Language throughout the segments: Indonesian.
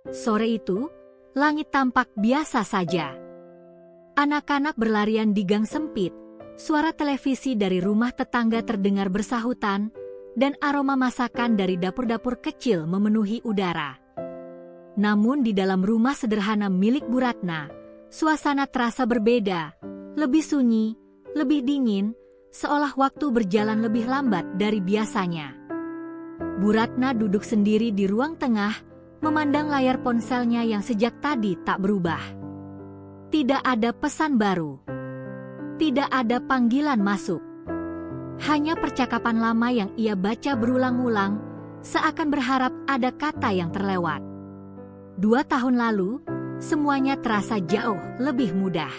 Sore itu, langit tampak biasa saja. Anak-anak berlarian di gang sempit, suara televisi dari rumah tetangga terdengar bersahutan, dan aroma masakan dari dapur-dapur kecil memenuhi udara. Namun di dalam rumah sederhana milik Bu Ratna, suasana terasa berbeda, lebih sunyi, lebih dingin, seolah waktu berjalan lebih lambat dari biasanya. Bu Ratna duduk sendiri di ruang tengah, memandang layar ponselnya yang sejak tadi tak berubah. Tidak ada pesan baru. Tidak ada panggilan masuk. Hanya percakapan lama yang ia baca berulang-ulang, seakan berharap ada kata yang terlewat. 2 tahun lalu, semuanya terasa jauh lebih mudah.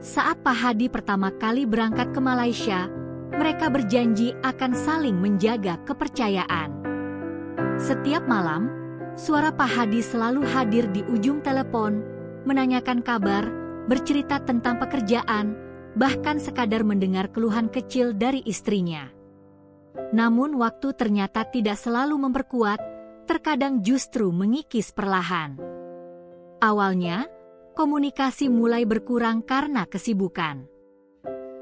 Saat Pak Hadi pertama kali berangkat ke Malaysia, mereka berjanji akan saling menjaga kepercayaan. Setiap malam, suara Pak Hadi selalu hadir di ujung telepon, menanyakan kabar, bercerita tentang pekerjaan, bahkan sekadar mendengar keluhan kecil dari istrinya. Namun waktu ternyata tidak selalu memperkuat, terkadang justru mengikis perlahan. Awalnya, komunikasi mulai berkurang karena kesibukan.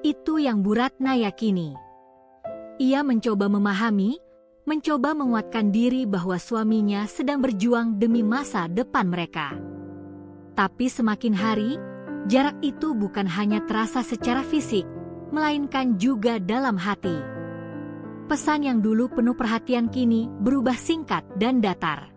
Itu yang Bu Ratna yakini. Ia mencoba memahami, mencoba menguatkan diri bahwa suaminya sedang berjuang demi masa depan mereka. Tapi semakin hari, jarak itu bukan hanya terasa secara fisik, melainkan juga dalam hati. Pesan yang dulu penuh perhatian kini berubah singkat dan datar.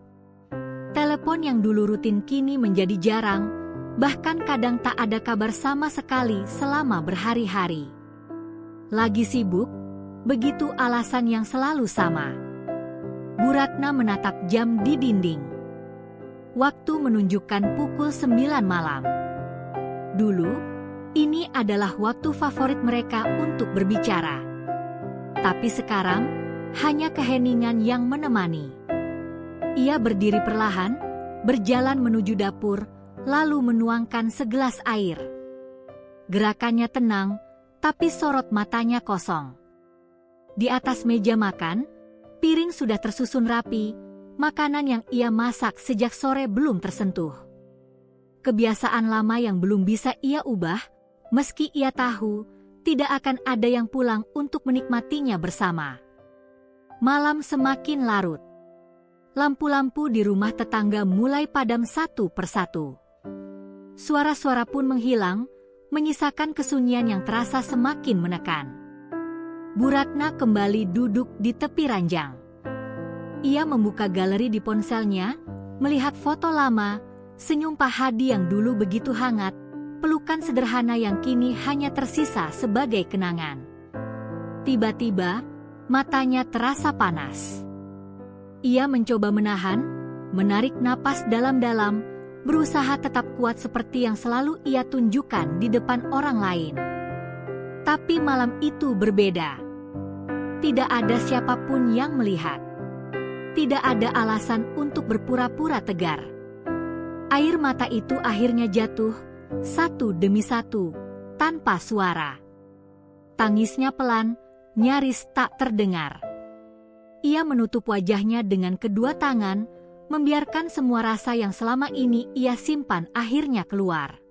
Telepon yang dulu rutin kini menjadi jarang, bahkan kadang tak ada kabar sama sekali selama berhari-hari. Lagi sibuk, begitu alasan yang selalu sama. Bu Ratna menatap jam di dinding. Waktu menunjukkan pukul 9 malam. Dulu, ini adalah waktu favorit mereka untuk berbicara. Tapi sekarang, hanya keheningan yang menemani. Ia berdiri perlahan, berjalan menuju dapur, lalu menuangkan segelas air. Gerakannya tenang, tapi sorot matanya kosong. Di atas meja makan, piring sudah tersusun rapi, makanan yang ia masak sejak sore belum tersentuh. Kebiasaan lama yang belum bisa ia ubah, meski ia tahu tidak akan ada yang pulang untuk menikmatinya bersama. Malam semakin larut. Lampu-lampu di rumah tetangga mulai padam satu persatu. Suara-suara pun menghilang, menyisakan kesunyian yang terasa semakin menekan. Bu Ratna kembali duduk di tepi ranjang. Ia membuka galeri di ponselnya, melihat foto lama, senyum Pak Hadi yang dulu begitu hangat, pelukan sederhana yang kini hanya tersisa sebagai kenangan. Tiba-tiba, matanya terasa panas. Ia mencoba menahan, menarik napas dalam-dalam, berusaha tetap kuat seperti yang selalu ia tunjukkan di depan orang lain. Tapi malam itu berbeda. Tidak ada siapapun yang melihat. Tidak ada alasan untuk berpura-pura tegar. Air mata itu akhirnya jatuh, satu demi satu, tanpa suara. Tangisnya pelan, nyaris tak terdengar. Ia menutup wajahnya dengan kedua tangan, membiarkan semua rasa yang selama ini ia simpan akhirnya keluar.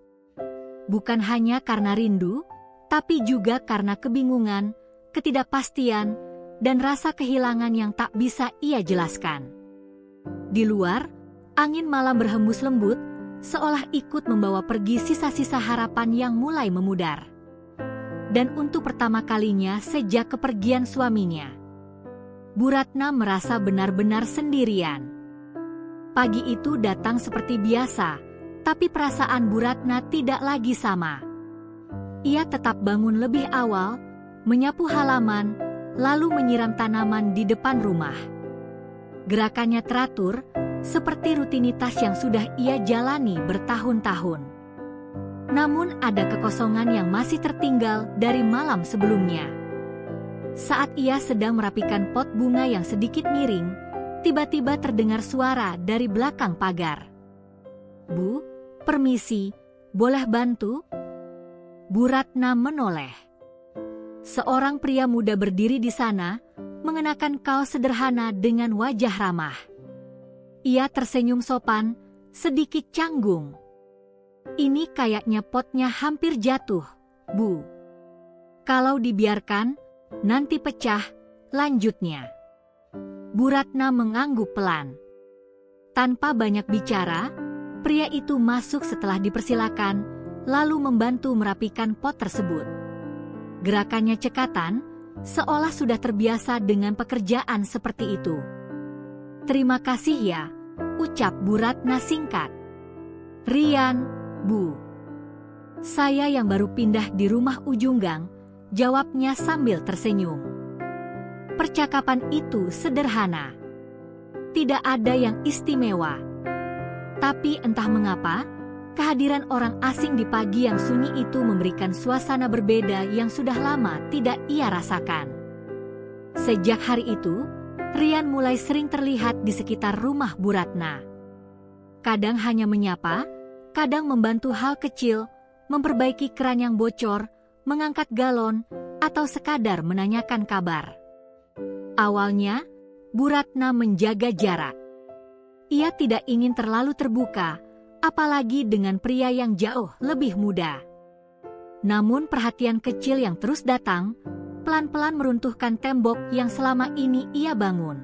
Bukan hanya karena rindu, tapi juga karena kebingungan, ketidakpastian, dan rasa kehilangan yang tak bisa ia jelaskan. Di luar, angin malam berhembus lembut, seolah ikut membawa pergi sisa-sisa harapan yang mulai memudar. Dan untuk pertama kalinya sejak kepergian suaminya, Bu Ratna merasa benar-benar sendirian. Pagi itu datang seperti biasa, tapi perasaan Bu Ratna tidak lagi sama. Ia tetap bangun lebih awal, menyapu halaman, lalu menyiram tanaman di depan rumah. Gerakannya teratur, seperti rutinitas yang sudah ia jalani bertahun-tahun. Namun ada kekosongan yang masih tertinggal dari malam sebelumnya. Saat ia sedang merapikan pot bunga yang sedikit miring, tiba-tiba terdengar suara dari belakang pagar. "Bu, permisi, boleh bantu?" Bu Ratna menoleh. Seorang pria muda berdiri di sana, mengenakan kaos sederhana dengan wajah ramah. Ia tersenyum sopan, sedikit canggung. Ini kayaknya potnya hampir jatuh, Bu. Kalau dibiarkan, nanti pecah, lanjutnya. Bu Ratna mengangguk pelan. Tanpa banyak bicara, pria itu masuk setelah dipersilakan, lalu membantu merapikan pot tersebut. Gerakannya cekatan, seolah sudah terbiasa dengan pekerjaan seperti itu. Terima kasih ya, ucap Bu Ratna singkat. Rian, Bu. Saya yang baru pindah di rumah ujung gang, jawabnya sambil tersenyum. Percakapan itu sederhana. Tidak ada yang istimewa. Tapi entah mengapa, kehadiran orang asing di pagi yang sunyi itu memberikan suasana berbeda yang sudah lama tidak ia rasakan. Sejak hari itu, Rian mulai sering terlihat di sekitar rumah Bu Ratna. Kadang hanya menyapa, kadang membantu hal kecil, memperbaiki keran yang bocor, mengangkat galon, atau sekadar menanyakan kabar. Awalnya, Bu Ratna menjaga jarak. Ia tidak ingin terlalu terbuka, apalagi dengan pria yang jauh lebih muda. Namun perhatian kecil yang terus datang, pelan-pelan meruntuhkan tembok yang selama ini ia bangun.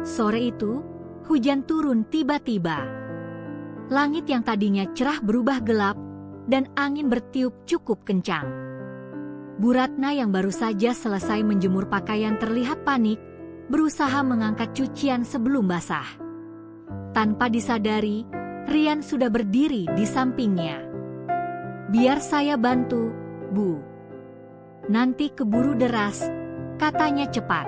Sore itu, hujan turun tiba-tiba. Langit yang tadinya cerah berubah gelap, dan angin bertiup cukup kencang. Bu Ratna yang baru saja selesai menjemur pakaian terlihat panik, berusaha mengangkat cucian sebelum basah. Tanpa disadari, Rian sudah berdiri di sampingnya. Biar saya bantu, Bu. Nanti keburu deras, katanya cepat.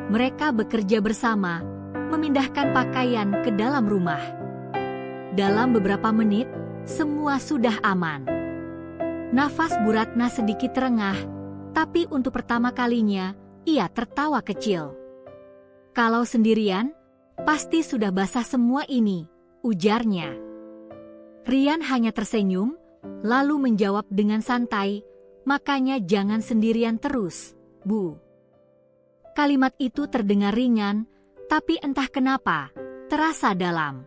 Mereka bekerja bersama, memindahkan pakaian ke dalam rumah. Dalam beberapa menit, semua sudah aman. Nafas Bu Ratna sedikit terengah, tapi untuk pertama kalinya, ia tertawa kecil. Kalau sendirian, pasti sudah basah semua ini, ujarnya. Rian hanya tersenyum, lalu menjawab dengan santai, makanya jangan sendirian terus, Bu. Kalimat itu terdengar ringan, tapi entah kenapa, terasa dalam.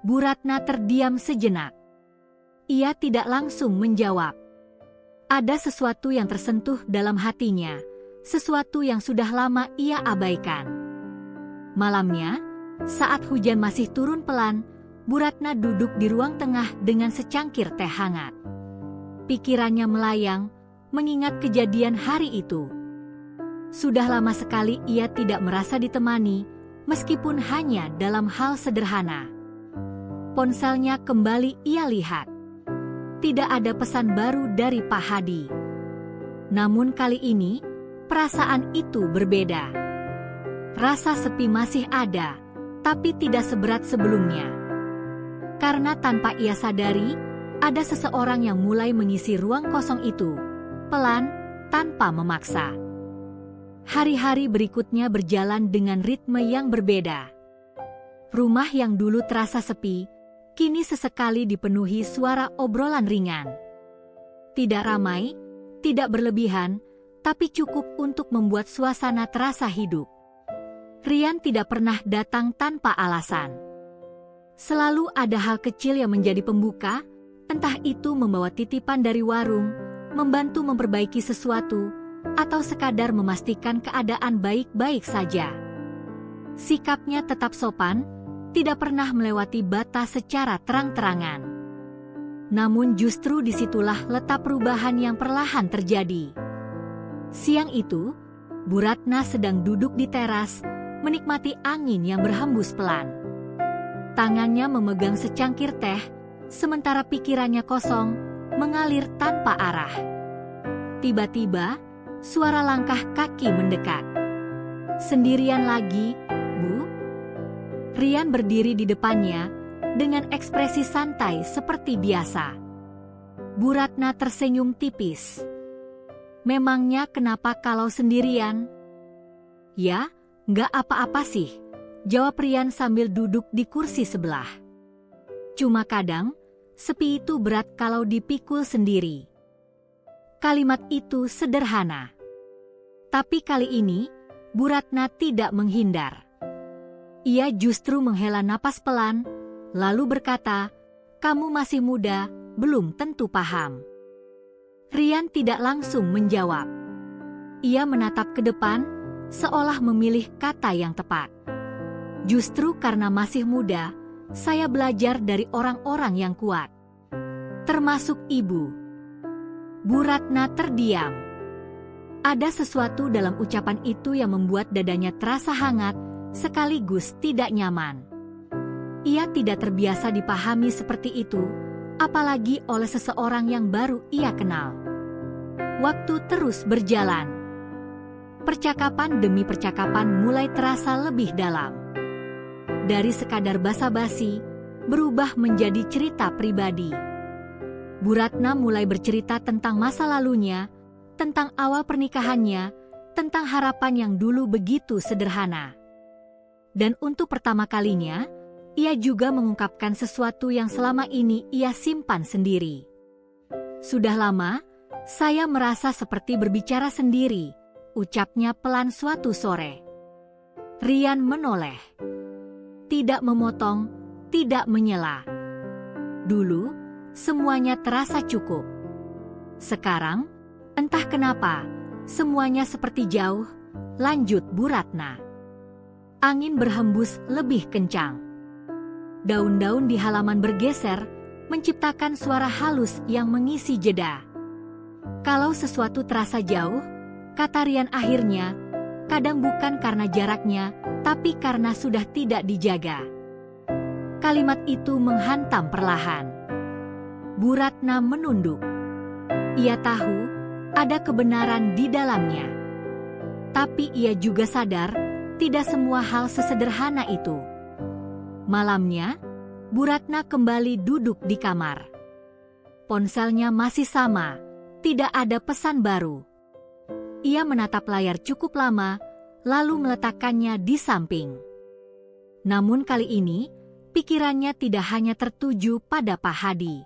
Bu Ratna terdiam sejenak. Ia tidak langsung menjawab. Ada sesuatu yang tersentuh dalam hatinya, sesuatu yang sudah lama ia abaikan. Malamnya, saat hujan masih turun pelan, Bu Ratna duduk di ruang tengah dengan secangkir teh hangat. Pikirannya melayang, mengingat kejadian hari itu. Sudah lama sekali ia tidak merasa ditemani, meskipun hanya dalam hal sederhana. Ponselnya kembali ia lihat. Tidak ada pesan baru dari Pak Hadi. Namun kali ini, perasaan itu berbeda. Rasa sepi masih ada, tapi tidak seberat sebelumnya. Karena tanpa ia sadari, ada seseorang yang mulai mengisi ruang kosong itu, pelan, tanpa memaksa. Hari-hari berikutnya berjalan dengan ritme yang berbeda. Rumah yang dulu terasa sepi, kini sesekali dipenuhi suara obrolan ringan. Tidak ramai, tidak berlebihan, tapi cukup untuk membuat suasana terasa hidup. Rian tidak pernah datang tanpa alasan. Selalu ada hal kecil yang menjadi pembuka, entah itu membawa titipan dari warung, membantu memperbaiki sesuatu, atau sekadar memastikan keadaan baik-baik saja. Sikapnya tetap sopan, tidak pernah melewati batas secara terang-terangan. Namun justru disitulah letak perubahan yang perlahan terjadi. Siang itu, Bu Ratna sedang duduk di teras, menikmati angin yang berhembus pelan. Tangannya memegang secangkir teh, sementara pikirannya kosong, mengalir tanpa arah. Tiba-tiba, suara langkah kaki mendekat. Sendirian lagi, Bu? Rian berdiri di depannya, dengan ekspresi santai seperti biasa. Bu Ratna tersenyum tipis. Memangnya kenapa kalau sendirian? Ya, nggak apa-apa sih, jawab Rian sambil duduk di kursi sebelah. Cuma kadang, sepi itu berat kalau dipikul sendiri. Kalimat itu sederhana. Tapi kali ini, Bu Ratna tidak menghindar. Ia justru menghela napas pelan, lalu berkata, "Kamu masih muda, belum tentu paham." Rian tidak langsung menjawab. Ia menatap ke depan, seolah memilih kata yang tepat. "Justru karena masih muda, saya belajar dari orang-orang yang kuat. Termasuk ibu." Bu Ratna terdiam. Ada sesuatu dalam ucapan itu yang membuat dadanya terasa hangat, sekaligus tidak nyaman. Ia tidak terbiasa dipahami seperti itu, apalagi oleh seseorang yang baru ia kenal. Waktu terus berjalan. Percakapan demi percakapan mulai terasa lebih dalam. Dari sekadar basa-basi, berubah menjadi cerita pribadi. Bu Ratna mulai bercerita tentang masa lalunya, tentang awal pernikahannya, tentang harapan yang dulu begitu sederhana. Dan untuk pertama kalinya, ia juga mengungkapkan sesuatu yang selama ini ia simpan sendiri. "Sudah lama, saya merasa seperti berbicara sendiri," ucapnya pelan suatu sore. Rian menoleh. Tidak memotong, tidak menyela. Dulu, semuanya terasa cukup. Sekarang, entah kenapa, semuanya seperti jauh, lanjut Bu Ratna. Angin berhembus lebih kencang. Daun-daun di halaman bergeser, menciptakan suara halus yang mengisi jeda. Kalau sesuatu terasa jauh, kata Rian akhirnya, kadang bukan karena jaraknya, tapi karena sudah tidak dijaga. Kalimat itu menghantam perlahan. Bu Ratna menunduk. Ia tahu ada kebenaran di dalamnya. Tapi ia juga sadar, tidak semua hal sesederhana itu. Malamnya, Bu Ratna kembali duduk di kamar. Ponselnya masih sama, tidak ada pesan baru. Ia menatap layar cukup lama, lalu meletakkannya di samping. Namun kali ini, pikirannya tidak hanya tertuju pada Pak Hadi.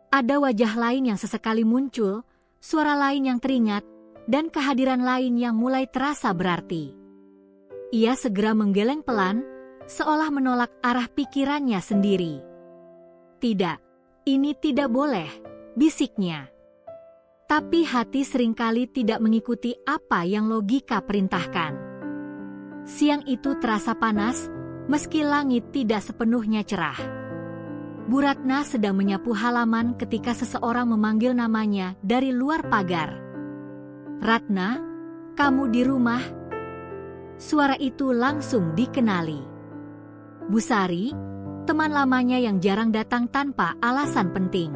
Ada wajah lain yang sesekali muncul, suara lain yang teringat, dan kehadiran lain yang mulai terasa berarti. Ia segera menggeleng pelan, seolah menolak arah pikirannya sendiri. "Tidak, ini tidak boleh," bisiknya. Tapi hati seringkali tidak mengikuti apa yang logika perintahkan. Siang itu terasa panas, meski langit tidak sepenuhnya cerah. Bu Ratna sedang menyapu halaman ketika seseorang memanggil namanya dari luar pagar. "Ratna, kamu di rumah?" Suara itu langsung dikenali. Bu Sari, teman lamanya yang jarang datang tanpa alasan penting.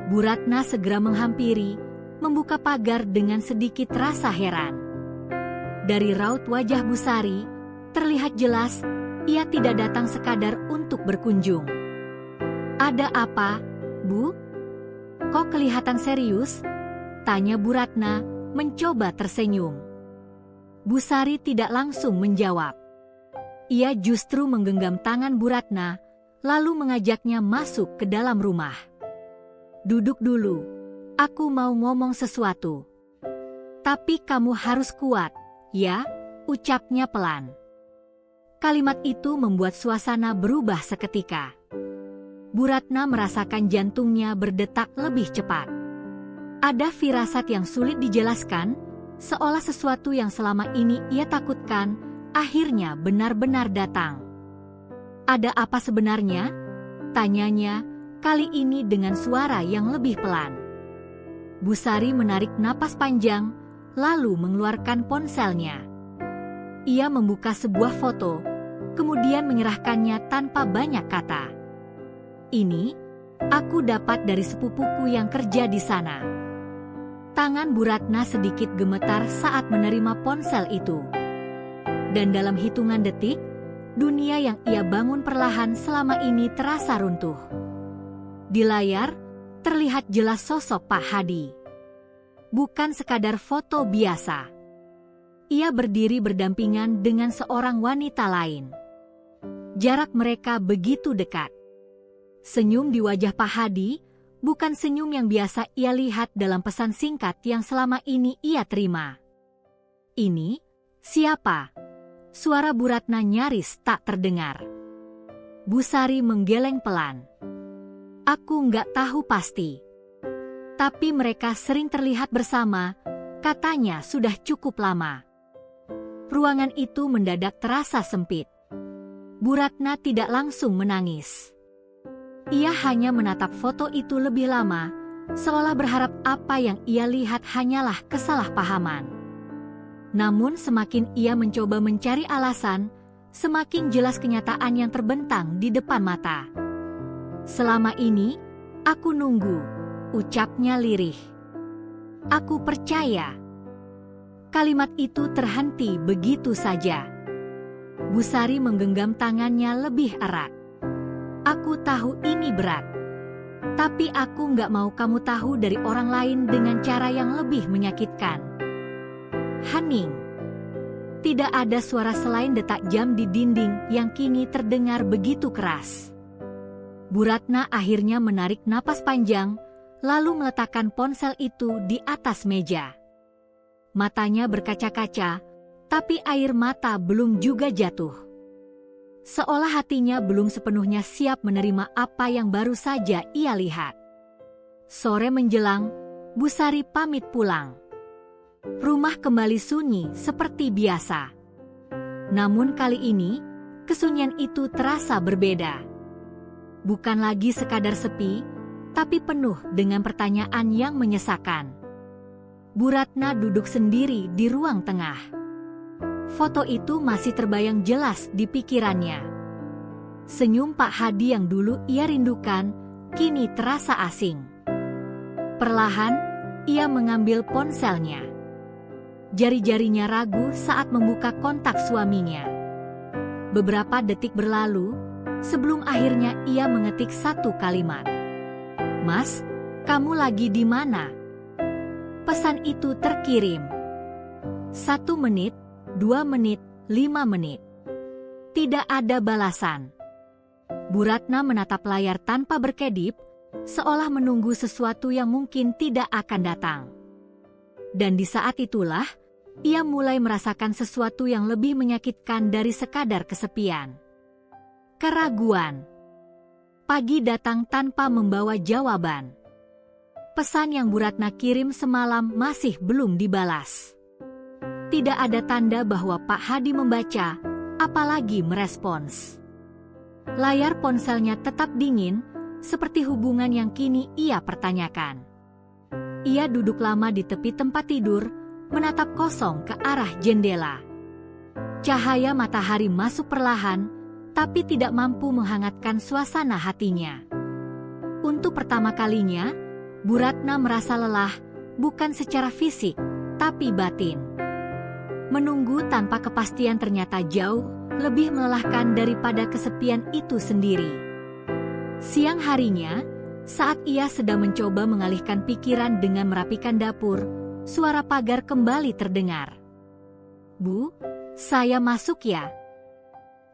Bu Ratna segera menghampiri, membuka pagar dengan sedikit rasa heran. Dari raut wajah Bu Sari, terlihat jelas ia tidak datang sekadar untuk berkunjung. "Ada apa, Bu? Kok kelihatan serius?" tanya Bu Ratna, mencoba tersenyum. Bu Sari tidak langsung menjawab. Ia justru menggenggam tangan Bu Ratna, lalu mengajaknya masuk ke dalam rumah. "Duduk dulu, aku mau ngomong sesuatu." "Tapi kamu harus kuat, ya," ucapnya pelan. Kalimat itu membuat suasana berubah seketika. Bu Ratna merasakan jantungnya berdetak lebih cepat. Ada firasat yang sulit dijelaskan, seolah sesuatu yang selama ini ia takutkan, akhirnya benar-benar datang. "Ada apa sebenarnya?" tanyanya, kali ini dengan suara yang lebih pelan. Bu Sari menarik napas panjang, lalu mengeluarkan ponselnya. Ia membuka sebuah foto, kemudian menyerahkannya tanpa banyak kata. "Ini, aku dapat dari sepupuku yang kerja di sana." Tangan Bu Ratna sedikit gemetar saat menerima ponsel itu. Dan dalam hitungan detik, dunia yang ia bangun perlahan selama ini terasa runtuh. Di layar, terlihat jelas sosok Pak Hadi. Bukan sekadar foto biasa. Ia berdiri berdampingan dengan seorang wanita lain. Jarak mereka begitu dekat. Senyum di wajah Pak Hadi, bukan senyum yang biasa ia lihat dalam pesan singkat yang selama ini ia terima. "Ini, siapa?" Suara Bu Ratna nyaris tak terdengar. Bu Sari menggeleng pelan. Aku nggak tahu pasti. Tapi mereka sering terlihat bersama, katanya sudah cukup lama. Ruangan itu mendadak terasa sempit. Bu Ratna tidak langsung menangis. Ia hanya menatap foto itu lebih lama, seolah berharap apa yang ia lihat hanyalah kesalahpahaman. Namun semakin ia mencoba mencari alasan, semakin jelas kenyataan yang terbentang di depan mata. Selama ini, aku nunggu, ucapnya lirih. Aku percaya. Kalimat itu terhenti begitu saja. Bu Sari menggenggam tangannya lebih erat. Aku tahu ini berat. Tapi aku nggak mau kamu tahu dari orang lain dengan cara yang lebih menyakitkan. Hening. Tidak ada suara selain detak jam di dinding yang kini terdengar begitu keras. Bu Ratna akhirnya menarik napas panjang, lalu meletakkan ponsel itu di atas meja. Matanya berkaca-kaca, tapi air mata belum juga jatuh. Seolah hatinya belum sepenuhnya siap menerima apa yang baru saja ia lihat. Sore menjelang, Bu Sari pamit pulang. Rumah kembali sunyi seperti biasa. Namun kali ini, kesunyian itu terasa berbeda. Bukan lagi sekadar sepi, tapi penuh dengan pertanyaan yang menyesakan. Bu Ratna duduk sendiri di ruang tengah. Foto itu masih terbayang jelas di pikirannya. Senyum Pak Hadi yang dulu ia rindukan, kini terasa asing. Perlahan, ia mengambil ponselnya. Jari-jarinya ragu saat membuka kontak suaminya. Beberapa detik berlalu, sebelum akhirnya ia mengetik satu kalimat. Mas, kamu lagi di mana? Pesan itu terkirim. 1 menit, 2 menit, 5 menit. Tidak ada balasan. Bu Ratna menatap layar tanpa berkedip, seolah menunggu sesuatu yang mungkin tidak akan datang. Dan di saat itulah, ia mulai merasakan sesuatu yang lebih menyakitkan dari sekadar kesepian. Keraguan. Pagi datang tanpa membawa jawaban. Pesan yang Bu Ratna kirim semalam masih belum dibalas. Tidak ada tanda bahwa Pak Hadi membaca, apalagi merespons. Layar ponselnya tetap dingin, seperti hubungan yang kini ia pertanyakan. Ia duduk lama di tepi tempat tidur, menatap kosong ke arah jendela. Cahaya matahari masuk perlahan, tapi tidak mampu menghangatkan suasana hatinya. Untuk pertama kalinya, Bu Ratna merasa lelah, bukan secara fisik, tapi batin. Menunggu tanpa kepastian ternyata jauh lebih melelahkan daripada kesepian itu sendiri. Siang harinya, saat ia sedang mencoba mengalihkan pikiran dengan merapikan dapur, suara pagar kembali terdengar. Bu, saya masuk ya?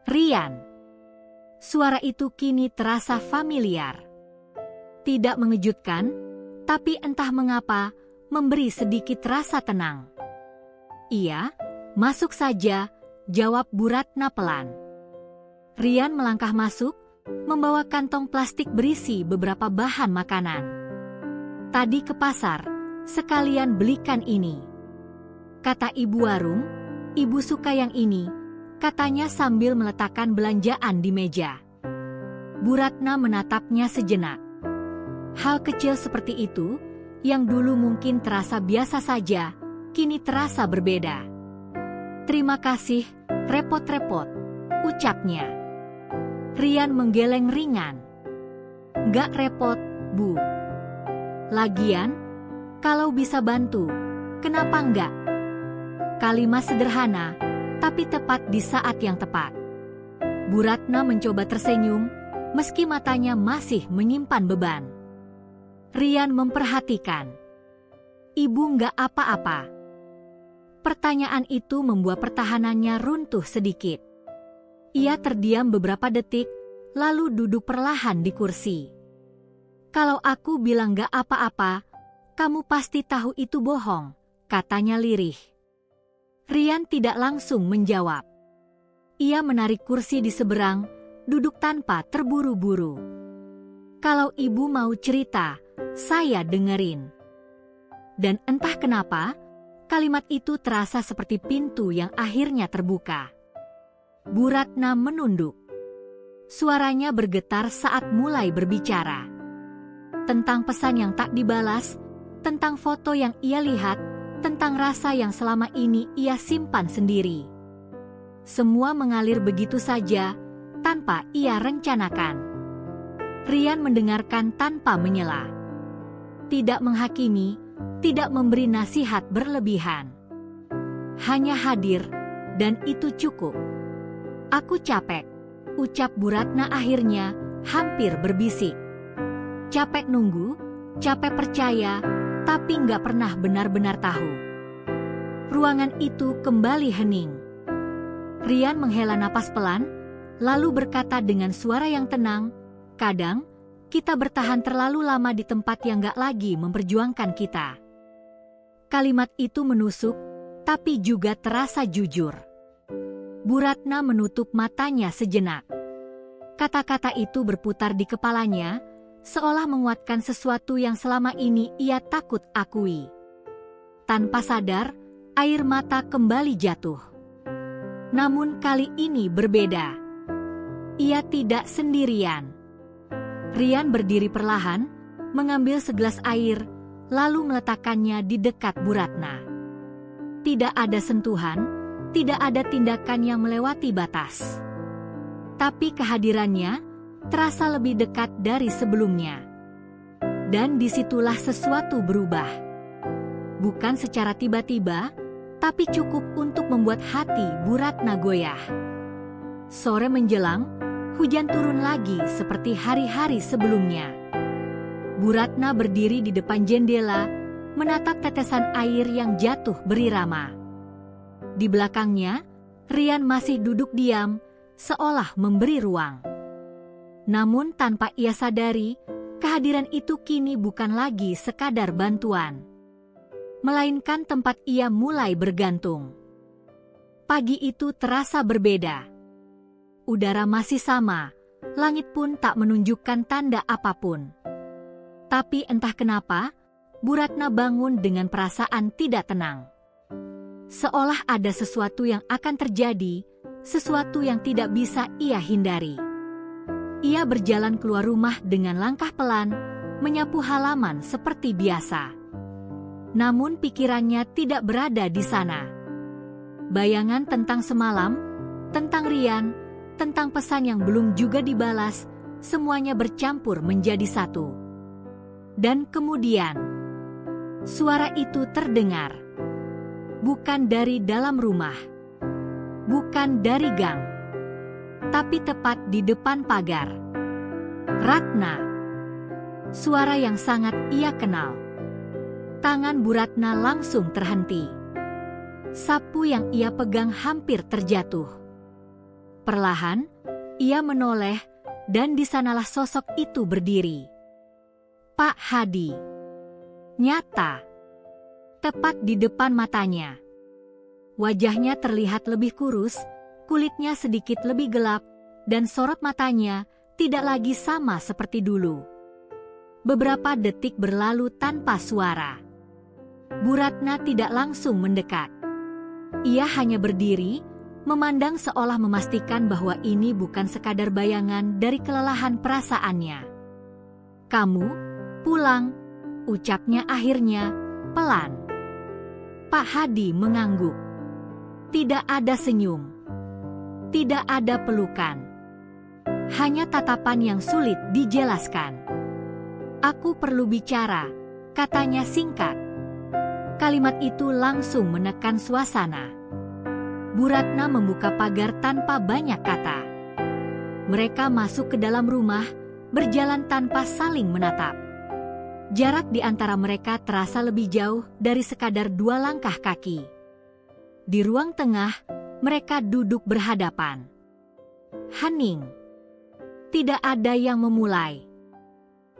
Rian. Suara itu kini terasa familiar. Tidak mengejutkan, tapi entah mengapa, memberi sedikit rasa tenang. Iya, masuk saja, jawab Bu Ratna pelan. Rian melangkah masuk, membawa kantong plastik berisi beberapa bahan makanan. Tadi ke pasar, sekalian belikan ini. Kata ibu warung, ibu suka yang ini, katanya sambil meletakkan belanjaan di meja. Bu Ratna menatapnya sejenak. Hal kecil seperti itu, yang dulu mungkin terasa biasa saja, kini terasa berbeda. Terima kasih, repot-repot, ucapnya. Rian menggeleng ringan. Gak repot, Bu. Lagian, kalau bisa bantu, kenapa enggak? Kalimat sederhana, tapi tepat di saat yang tepat. Bu Ratna mencoba tersenyum, meski matanya masih menyimpan beban. Rian memperhatikan. Ibu enggak apa-apa. Pertanyaan itu membuat pertahanannya runtuh sedikit. Ia terdiam beberapa detik, lalu duduk perlahan di kursi. Kalau aku bilang gak apa-apa, kamu pasti tahu itu bohong, katanya lirih. Rian tidak langsung menjawab. Ia menarik kursi di seberang, duduk tanpa terburu-buru. "Kalau ibu mau cerita, saya dengerin." Dan entah kenapa, kalimat itu terasa seperti pintu yang akhirnya terbuka. Bu Ratna menunduk. Suaranya bergetar saat mulai berbicara. Tentang pesan yang tak dibalas, tentang foto yang ia lihat, tentang rasa yang selama ini ia simpan sendiri. Semua mengalir begitu saja, tanpa ia rencanakan. Rian mendengarkan tanpa menyela. Tidak menghakimi, tidak memberi nasihat berlebihan. Hanya hadir, dan itu cukup. "Aku capek," ucap Bu Ratna akhirnya, hampir berbisik. Capek nunggu, capek percaya, tapi nggak pernah benar-benar tahu. Ruangan itu kembali hening. Rian menghela napas pelan, lalu berkata dengan suara yang tenang, "Kadang, kita bertahan terlalu lama di tempat yang nggak lagi memperjuangkan kita." Kalimat itu menusuk, tapi juga terasa jujur. Bu Ratna menutup matanya sejenak. Kata-kata itu berputar di kepalanya, seolah menguatkan sesuatu yang selama ini ia takut akui. Tanpa sadar, air mata kembali jatuh. Namun kali ini berbeda. Ia tidak sendirian. Rian berdiri perlahan, mengambil segelas air, lalu meletakkannya di dekat Bu Ratna. Tidak ada sentuhan, tidak ada tindakan yang melewati batas. Tapi kehadirannya terasa lebih dekat dari sebelumnya. Dan disitulah sesuatu berubah. Bukan secara tiba-tiba, tapi cukup untuk membuat hati Bu Ratna goyah. Sore menjelang, hujan turun lagi seperti hari-hari sebelumnya. Bu Ratna berdiri di depan jendela, menatap tetesan air yang jatuh berirama. Di belakangnya, Rian masih duduk diam, seolah memberi ruang. Namun tanpa ia sadari, kehadiran itu kini bukan lagi sekadar bantuan, melainkan tempat ia mulai bergantung. Pagi itu terasa berbeda. Udara masih sama, langit pun tak menunjukkan tanda apapun. Tapi entah kenapa, Bu Ratna bangun dengan perasaan tidak tenang. Seolah ada sesuatu yang akan terjadi, sesuatu yang tidak bisa ia hindari. Ia berjalan keluar rumah dengan langkah pelan, menyapu halaman seperti biasa. Namun pikirannya tidak berada di sana. Bayangan tentang semalam, tentang Rian, tentang pesan yang belum juga dibalas, semuanya bercampur menjadi satu. Dan kemudian, suara itu terdengar. Bukan dari dalam rumah, bukan dari gang, tapi tepat di depan pagar. "Ratna." Suara yang sangat ia kenal. Tangan Bu Ratna langsung terhenti. Sapu yang ia pegang hampir terjatuh. Perlahan, ia menoleh, dan di sanalah sosok itu berdiri. Pak Hadi. Nyata. Tepat di depan matanya. Wajahnya terlihat lebih kurus, kulitnya sedikit lebih gelap, dan sorot matanya tidak lagi sama seperti dulu. Beberapa detik berlalu tanpa suara. Bu Ratna tidak langsung mendekat. Ia hanya berdiri, memandang seolah memastikan bahwa ini bukan sekadar bayangan dari kelelahan perasaannya. "Kamu pulang," ucapnya akhirnya, pelan. Pak Hadi mengangguk. Tidak ada senyum. Tidak ada pelukan. Hanya tatapan yang sulit dijelaskan. "Aku perlu bicara," katanya singkat. Kalimat itu langsung menekan suasana. Bu Ratna membuka pagar tanpa banyak kata. Mereka masuk ke dalam rumah, berjalan tanpa saling menatap. Jarak di antara mereka terasa lebih jauh dari sekadar 2 langkah kaki. Di ruang tengah, mereka duduk berhadapan. Hening. Tidak ada yang memulai.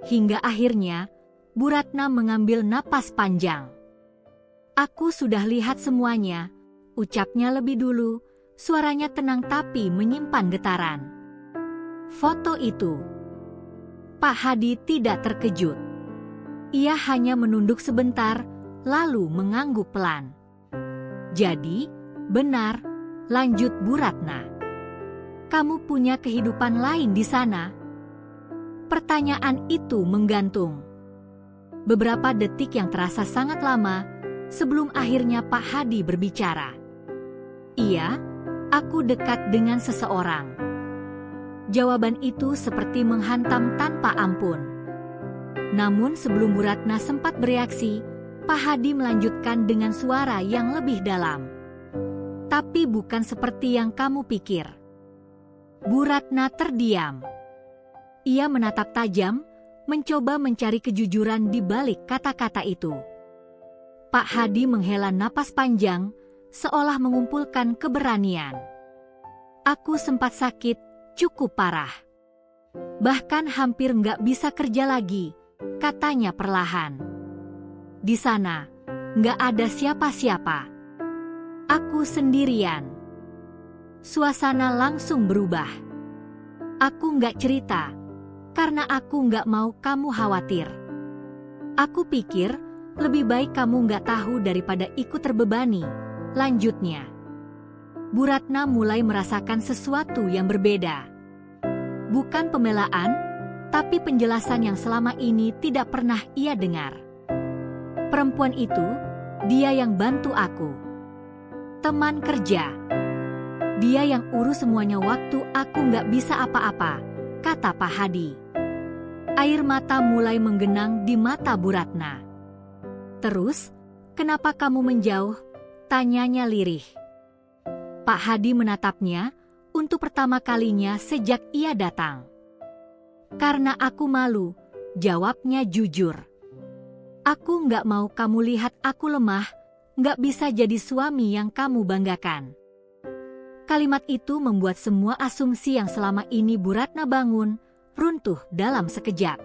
Hingga akhirnya, Bu Ratna mengambil napas panjang. "Aku sudah lihat semuanya," ucapnya lebih dulu, Suaranya tenang tapi menyimpan getaran. Foto itu. Pak Hadi tidak terkejut. Ia hanya menunduk sebentar, lalu mengangguk pelan. Jadi, benar, lanjut Bu Ratna. Kamu punya kehidupan lain di sana? Pertanyaan itu menggantung. Beberapa detik yang terasa sangat lama, sebelum akhirnya Pak Hadi berbicara. Iya, aku dekat dengan seseorang. Jawaban itu seperti menghantam tanpa ampun. Namun sebelum Bu Ratna sempat bereaksi, Pak Hadi melanjutkan dengan suara yang lebih dalam. Tapi bukan seperti yang kamu pikir. Bu Ratna terdiam. Ia menatap tajam, mencoba mencari kejujuran di balik kata-kata itu. Pak Hadi menghela napas panjang, seolah mengumpulkan keberanian. Aku sempat sakit, cukup parah. Bahkan hampir nggak bisa kerja lagi, katanya perlahan. Di sana, nggak ada siapa-siapa. Aku sendirian. Suasana langsung berubah. Aku nggak cerita, karena aku nggak mau kamu khawatir. Aku pikir, lebih baik kamu nggak tahu daripada ikut terbebani, lanjutnya. Bu Ratna mulai merasakan sesuatu yang berbeda. Bukan pembelaan, tapi penjelasan yang selama ini tidak pernah ia dengar. Perempuan itu, dia yang bantu aku. Teman kerja. Dia yang urus semuanya waktu aku nggak bisa apa-apa, kata Pak Hadi. Air mata mulai menggenang di mata Bu Ratna. Terus, kenapa kamu menjauh? Tanyanya lirih. Pak Hadi menatapnya untuk pertama kalinya sejak ia datang. Karena aku malu, jawabnya jujur. Aku nggak mau kamu lihat aku lemah, nggak bisa jadi suami yang kamu banggakan. Kalimat itu membuat semua asumsi yang selama ini Bu Ratna bangun, runtuh dalam sekejap.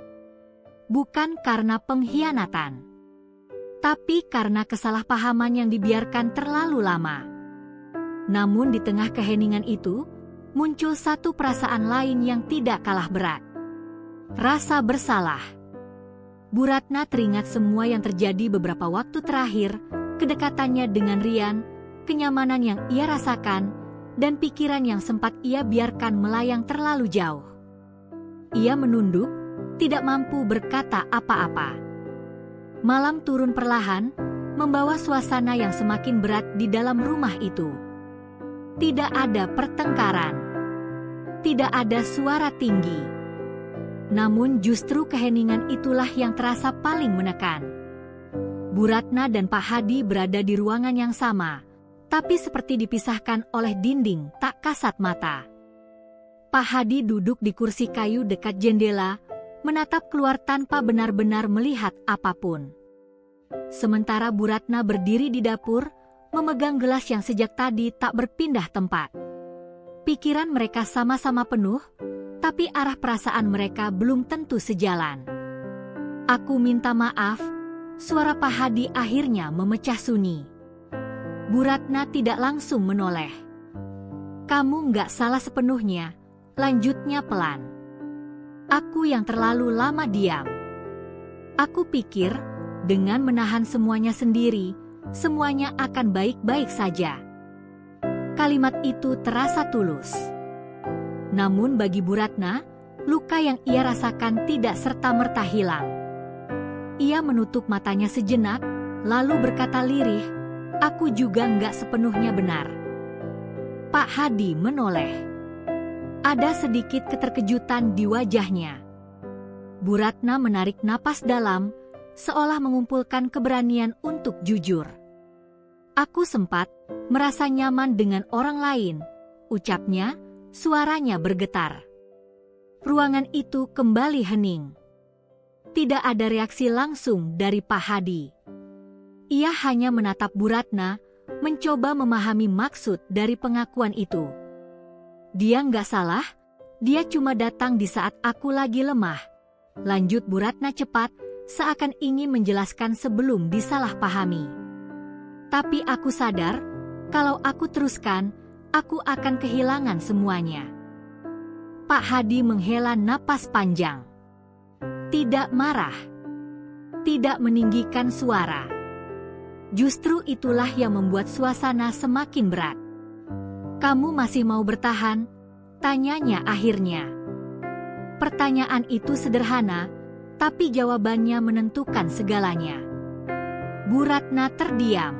Bukan karena pengkhianatan, tapi karena kesalahpahaman yang dibiarkan terlalu lama. Namun di tengah keheningan itu, muncul satu perasaan lain yang tidak kalah berat. Rasa bersalah. Bu Ratna teringat semua yang terjadi beberapa waktu terakhir, kedekatannya dengan Rian, kenyamanan yang ia rasakan, dan pikiran yang sempat ia biarkan melayang terlalu jauh. Ia menunduk, tidak mampu berkata apa-apa. Malam turun perlahan, membawa suasana yang semakin berat di dalam rumah itu. Tidak ada pertengkaran. Tidak ada suara tinggi. Namun justru keheningan itulah yang terasa paling menekan. Bu Ratna dan Pak Hadi berada di ruangan yang sama, tapi seperti dipisahkan oleh dinding tak kasat mata. Pak Hadi duduk di kursi kayu dekat jendela, menatap keluar tanpa benar-benar melihat apapun. Sementara Bu Ratna berdiri di dapur, memegang gelas yang sejak tadi tak berpindah tempat. Pikiran mereka sama-sama penuh, tapi arah perasaan mereka belum tentu sejalan. Aku minta maaf, suara Pak Hadi akhirnya memecah sunyi. Bu Ratna tidak langsung menoleh. Kamu nggak salah sepenuhnya, lanjutnya pelan. Aku yang terlalu lama diam. Aku pikir, dengan menahan semuanya sendiri, semuanya akan baik-baik saja. Kalimat itu terasa tulus. Namun bagi Bu Ratna, luka yang ia rasakan tidak serta-merta hilang. Ia menutup matanya sejenak, lalu berkata lirih, aku juga nggak sepenuhnya benar. Pak Hadi menoleh. Ada sedikit keterkejutan di wajahnya. Bu Ratna menarik napas dalam, seolah mengumpulkan keberanian untuk jujur. Aku sempat merasa nyaman dengan orang lain, ucapnya, suaranya bergetar. Ruangan itu kembali hening. Tidak ada reaksi langsung dari Pak Hadi. Ia hanya menatap Bu Ratna, mencoba memahami maksud dari pengakuan itu. Dia nggak salah, dia cuma datang di saat aku lagi lemah. Lanjut Bu Ratna cepat, seakan ingin menjelaskan sebelum disalahpahami. Tapi aku sadar, kalau aku teruskan, aku akan kehilangan semuanya. Pak Hadi menghela napas panjang. Tidak marah. Tidak meninggikan suara. Justru itulah yang membuat suasana semakin berat. Kamu masih mau bertahan? Tanyanya akhirnya. Pertanyaan itu sederhana, tapi jawabannya menentukan segalanya. Bu Ratna terdiam.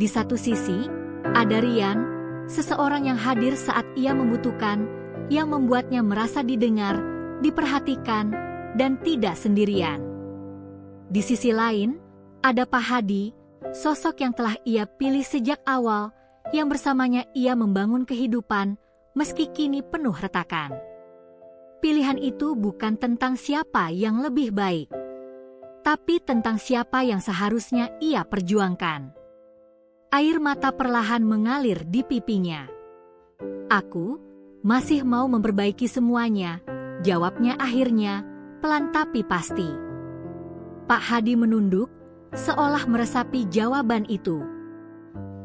Di satu sisi, ada Rian, seseorang yang hadir saat ia membutuhkan, yang membuatnya merasa didengar, diperhatikan, dan tidak sendirian. Di sisi lain, ada Pak Hadi, sosok yang telah ia pilih sejak awal, yang bersamanya ia membangun kehidupan, meski kini penuh retakan. Pilihan itu bukan tentang siapa yang lebih baik, tapi tentang siapa yang seharusnya ia perjuangkan. Air mata perlahan mengalir di pipinya. Aku masih mau memperbaiki semuanya, jawabnya akhirnya, pelan tapi pasti. Pak Hadi menunduk, seolah meresapi jawaban itu.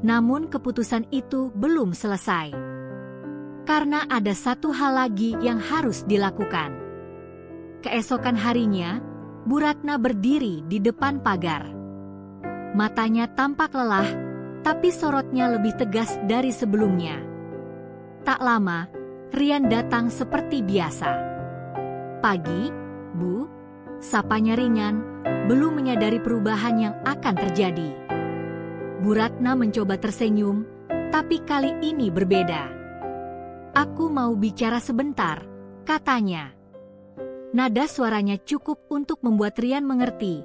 Namun keputusan itu belum selesai. Karena ada satu hal lagi yang harus dilakukan. Keesokan harinya, Bu Ratna berdiri di depan pagar. Matanya tampak lelah, tapi sorotnya lebih tegas dari sebelumnya. Tak lama, Rian datang seperti biasa. Pagi, Bu, sapanya ringan, belum menyadari perubahan yang akan terjadi. Bu Ratna mencoba tersenyum, tapi kali ini berbeda. Aku mau bicara sebentar, katanya. Nada suaranya cukup untuk membuat Rian mengerti,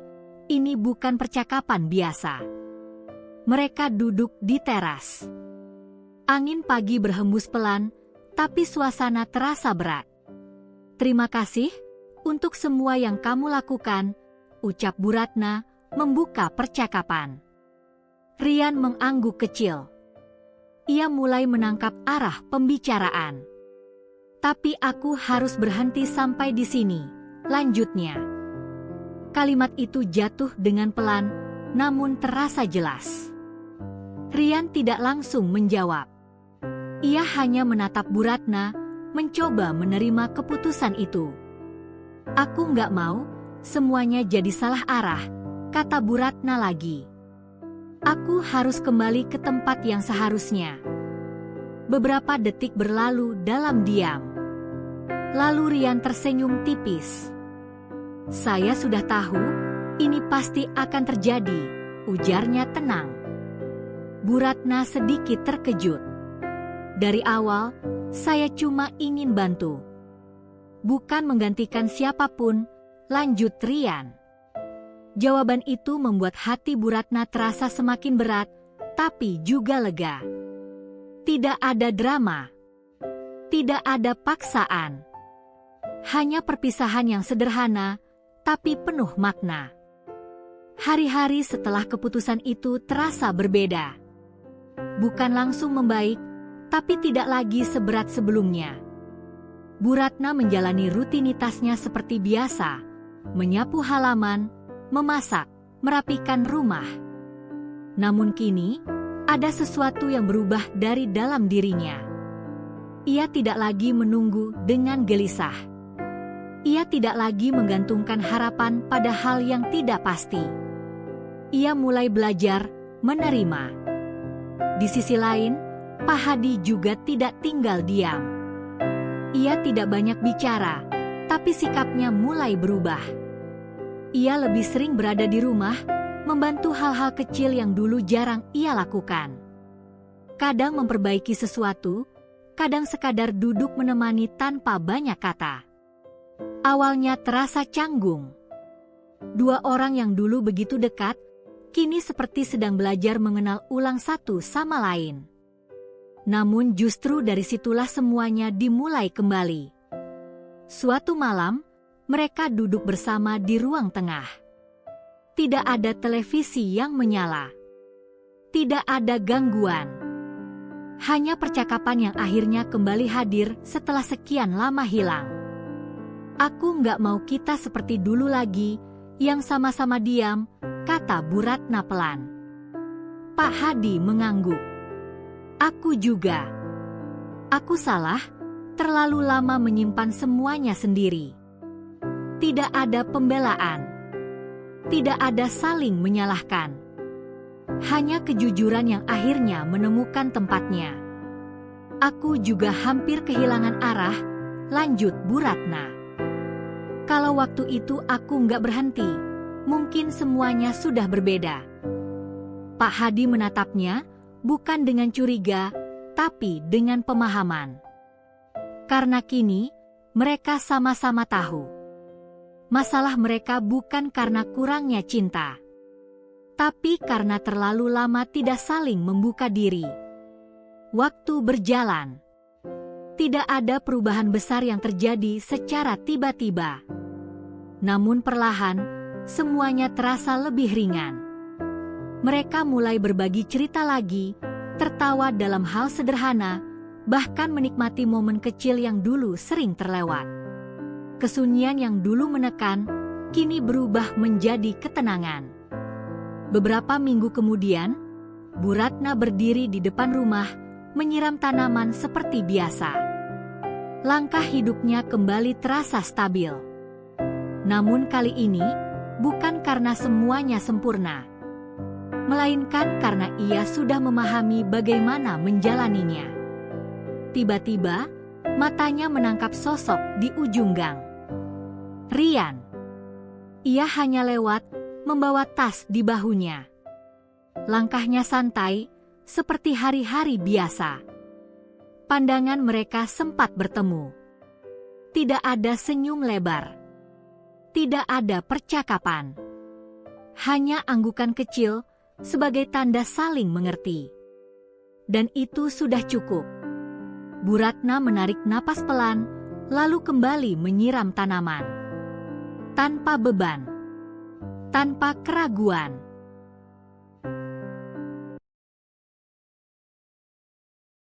ini bukan percakapan biasa. Mereka duduk di teras. Angin pagi berhembus pelan, tapi suasana terasa berat. Terima kasih untuk semua yang kamu lakukan, ucap Bu Ratna, membuka percakapan. Rian mengangguk kecil. Ia mulai menangkap arah pembicaraan. Tapi aku harus berhenti sampai di sini, lanjutnya. Kalimat itu jatuh dengan pelan, namun terasa jelas. Rian tidak langsung menjawab. Ia hanya menatap Bu Ratna, mencoba menerima keputusan itu. Aku nggak mau, semuanya jadi salah arah, kata Bu Ratna lagi. Aku harus kembali ke tempat yang seharusnya. Beberapa detik berlalu dalam diam. Lalu Rian tersenyum tipis. Saya sudah tahu, ini pasti akan terjadi, ujarnya tenang. Bu Ratna sedikit terkejut. Dari awal, saya cuma ingin bantu. Bukan menggantikan siapapun, lanjut Rian. Jawaban itu membuat hati Bu Ratna terasa semakin berat, tapi juga lega. Tidak ada drama. Tidak ada paksaan. Hanya perpisahan yang sederhana, tapi penuh makna. Hari-hari setelah keputusan itu terasa berbeda. Bukan langsung membaik, tapi tidak lagi seberat sebelumnya. Bu Ratna menjalani rutinitasnya seperti biasa, menyapu halaman, memasak, merapikan rumah. Namun kini, ada sesuatu yang berubah dari dalam dirinya. Ia tidak lagi menunggu dengan gelisah. Ia tidak lagi menggantungkan harapan pada hal yang tidak pasti. Ia mulai belajar menerima. Di sisi lain, Pak Hadi juga tidak tinggal diam. Ia tidak banyak bicara, tapi sikapnya mulai berubah. Ia lebih sering berada di rumah, membantu hal-hal kecil yang dulu jarang ia lakukan. Kadang memperbaiki sesuatu, kadang sekadar duduk menemani tanpa banyak kata. Awalnya terasa canggung. Dua orang yang dulu begitu dekat, kini seperti sedang belajar mengenal ulang satu sama lain. Namun justru dari situlah semuanya dimulai kembali. Suatu malam, mereka duduk bersama di ruang tengah. Tidak ada televisi yang menyala. Tidak ada gangguan. Hanya percakapan yang akhirnya kembali hadir setelah sekian lama hilang. Aku nggak mau kita seperti dulu lagi, yang sama-sama diam, kata Bu Ratna pelan. Pak Hadi mengangguk. Aku juga. Aku salah, terlalu lama menyimpan semuanya sendiri. Tidak ada pembelaan. Tidak ada saling menyalahkan. Hanya kejujuran yang akhirnya menemukan tempatnya. Aku juga hampir kehilangan arah, lanjut Bu Ratna. Kalau waktu itu aku nggak berhenti, mungkin semuanya sudah berbeda. Pak Hadi menatapnya, bukan dengan curiga, tapi dengan pemahaman. Karena kini, mereka sama-sama tahu. Masalah mereka bukan karena kurangnya cinta, tapi karena terlalu lama tidak saling membuka diri. Waktu berjalan. Tidak ada perubahan besar yang terjadi secara tiba-tiba. Namun perlahan, semuanya terasa lebih ringan. Mereka mulai berbagi cerita lagi, tertawa dalam hal sederhana, bahkan menikmati momen kecil yang dulu sering terlewat. Kesunyian yang dulu menekan, kini berubah menjadi ketenangan. Beberapa minggu kemudian, Bu Ratna berdiri di depan rumah, menyiram tanaman seperti biasa. Langkah hidupnya kembali terasa stabil. Namun kali ini, bukan karena semuanya sempurna, melainkan karena ia sudah memahami bagaimana menjalaninya. Tiba-tiba, matanya menangkap sosok di ujung gang. Rian. Ia hanya lewat, membawa tas di bahunya. Langkahnya santai, seperti hari-hari biasa. Pandangan mereka sempat bertemu. Tidak ada senyum lebar. Tidak ada percakapan. Hanya anggukan kecil sebagai tanda saling mengerti. Dan itu sudah cukup. Bu Ratna menarik napas pelan, lalu kembali menyiram tanaman. Tanpa beban. Tanpa keraguan.